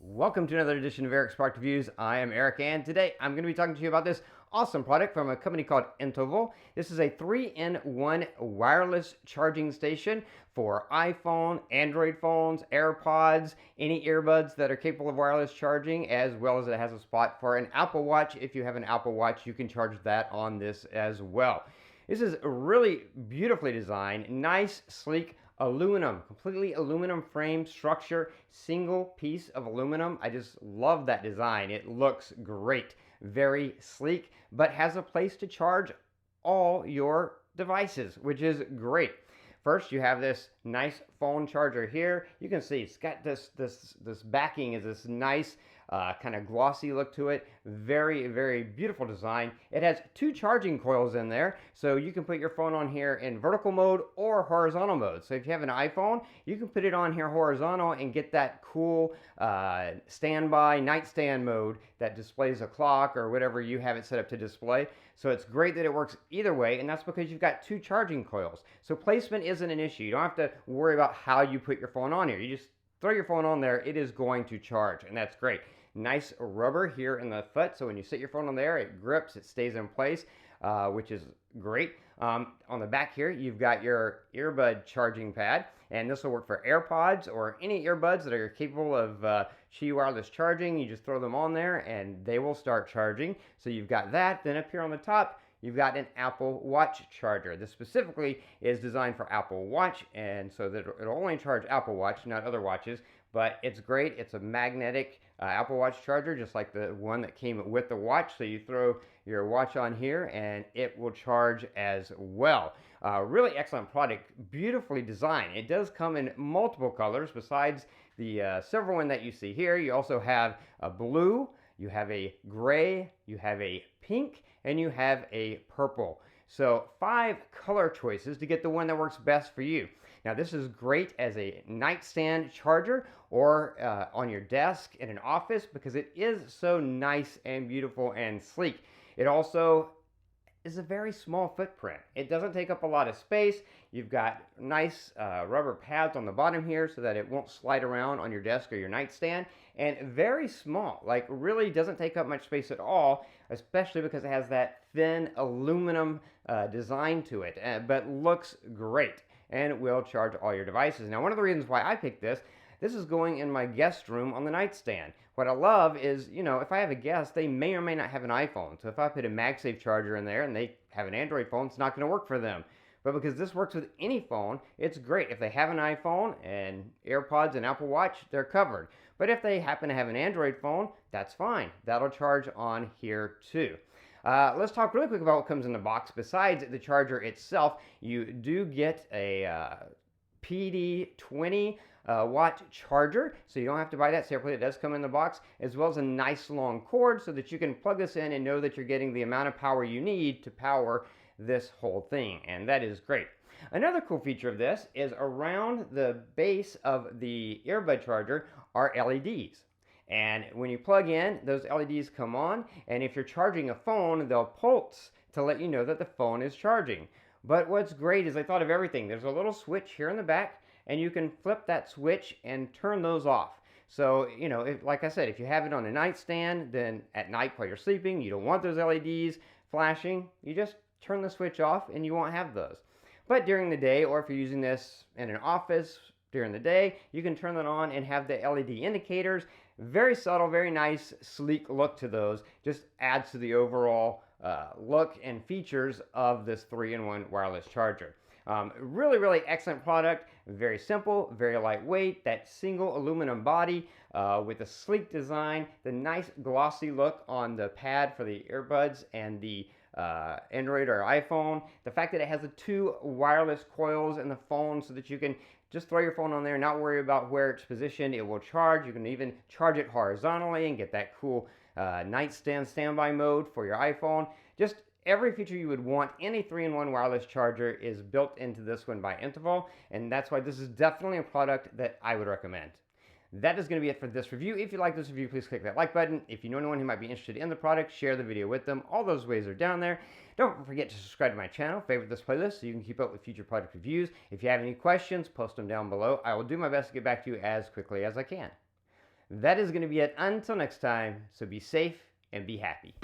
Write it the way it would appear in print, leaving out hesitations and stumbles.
Welcome to another edition of Eric's Product Reviews. I am Eric, and today I'm going to be talking to you about this awesome product from a company called Intoval. This is a 3-in-1 wireless charging station for iPhone, Android phones, AirPods, any earbuds that are capable of wireless charging, as well as it has a spot for an Apple Watch. If you have an Apple Watch, you can charge that on this as well. This is really beautifully designed, nice, sleek, aluminum, completely aluminum frame structure, single piece of aluminum. I just love that design. It looks great, very sleek, but has a place to charge all your devices, which is great. First, you have this nice phone charger here. You can see it's got this backing is this nice kind of glossy look to it. Very, very beautiful design. It has 2 charging coils in there, so you can put your phone on here in vertical mode or horizontal mode. So if you have an iPhone, you can put it on here horizontal and get that cool standby nightstand mode that displays a clock or whatever you have it set up to display. So it's great that it works either way, and that's because you've got 2 charging coils. So placement isn't an issue. You don't have to worry about how you put your phone on here. You just throw your phone on there, it is going to charge, and that's great. Nice rubber here in the foot, so when you sit your phone on there, it grips, it stays in place, which is great. On the back here, you've got your earbud charging pad, and this will work for AirPods or any earbuds that are capable of Qi wireless charging. You just throw them on there, and they will start charging. So you've got that. Then up here on the top, you've got an Apple Watch charger. This specifically is designed for Apple Watch, and so that it'll only charge Apple Watch, not other watches, but it's great. It's a magnetic Apple Watch charger, just like the one that came with the watch. So you throw your watch on here, and it will charge as well. Really excellent product, beautifully designed. It does come in multiple colors besides the silver one that you see here. You also have a blue, you have a gray, you have a pink, and you have a purple. So 5 color choices to get the one that works best for you. Now this is great as a nightstand charger or on your desk in an office because it is so nice and beautiful and sleek. It also is a very small footprint. It doesn't take up a lot of space. You've got nice rubber pads on the bottom here so that it won't slide around on your desk or your nightstand, and very small, like really doesn't take up much space at all, especially because it has that thin aluminum design to it, but looks great and will charge all your devices. Now, one of the reasons why I picked this is going in my guest room on the nightstand. What I love is, you know, if I have a guest, they may or may not have an iPhone. So if I put a MagSafe charger in there and they have an Android phone, it's not going to work for them. But because this works with any phone, it's great. If they have an iPhone and AirPods and Apple Watch, they're covered. But if they happen to have an Android phone, that's fine. That'll charge on here too. Let's talk really quick about what comes in the box. Besides the charger itself, you do get a PD 20 watt charger, so you don't have to buy that separately. It does come in the box, as well as a nice long cord so that you can plug this in and know that you're getting the amount of power you need to power this whole thing, and that is great. Another cool feature of this is around the base of the earbud charger are LEDs. And when you plug in, those LEDs come on, and if you're charging a phone, they'll pulse to let you know that the phone is charging. But what's great is they thought of everything. There's a little switch here in the back, and you can flip that switch and turn those off. So, you know, like I said, if you have it on a nightstand, then at night while you're sleeping, you don't want those LEDs flashing, you just turn the switch off and you won't have those. But during the day, or if you're using this in an office during the day, you can turn that on and have the LED indicators. Very subtle, very nice, sleek look to those. Just adds to the overall look and features of this 3-in-1 wireless charger. Really, really excellent product. Very simple, very lightweight. That single aluminum body with a sleek design. The nice glossy look on the pad for the earbuds and the Android or iPhone. The fact that it has the 2 wireless coils in the phone so that you can just throw your phone on there, not worry about where it's positioned. It will charge. You can even charge it horizontally and get that cool nightstand standby mode for your iPhone. Just every feature you would want in a 3-in-1 wireless charger is built into this one by Intoval, and that's why this is definitely a product that I would recommend. That is going to be it for this review. If you like this review, please click that like button. If you know anyone who might be interested in the product, share the video with them. All those ways are down there. Don't forget to subscribe to my channel, favorite this playlist so you can keep up with future product reviews. If you have any questions, post them down below. I will do my best to get back to you as quickly as I can. That is going to be it until next time, so be safe and be happy.